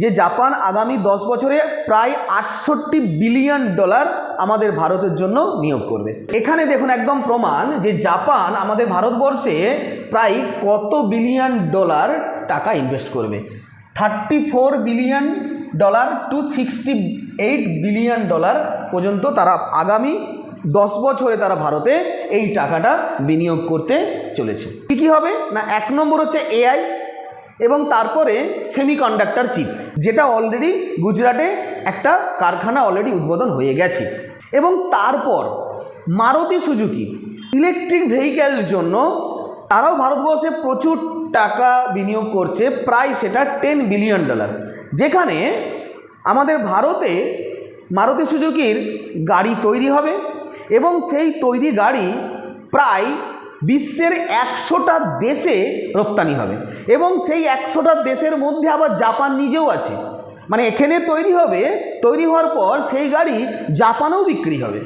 যে জাপান আগামী 10 বছরে প্রায় $68 বিলিয়ন আমাদের ভারতের জন্য নিয়োগ করবে। এখানে দেখুন একদম প্রমাণ যে জাপান আমাদের ভারতবর্ষে প্রায় কত বিলিয়ন ডলার টাকা ইনভেস্ট করবে। $34 বিলিয়ন টু $68 বিলিয়ন পর্যন্ত তারা আগামী 10 বছরে তারা ভারতে এই টাকাটা বিনিয়োগ করতে চলেছে। কী কী হবে না, 1 নম্বর হচ্ছে এআই এবং তারপরে সেমিকন্ডাক্টর চিপ, যেটা অলরেডি গুজরাটে একটা কারখানা অলরেডি উদ্বোধন হয়ে গেছে। এবং তারপর মারুতি সুজুকি ইলেকট্রিক ভেহিক্যালের জন্য তারাও ভারতবর্ষে প্রচুর টাকা বিনিয়োগ করছে, প্রায় সেটা $10 বিলিয়ন, যেখানে আমাদের ভারতে মারুতি সুজুকির গাড়ি তৈরি হবে এবং সেই তৈরি গাড়ি প্রায় বিশ্বের 100টা দেশে রপ্তানি হবে এবং সেই 100টা দেশের মধ্যে আবার জাপান নিজেও আছে। মানে এখানে তৈরি হবে, তৈরি হওয়ার পর সেই গাড়ি জাপানেও বিক্রি হবে।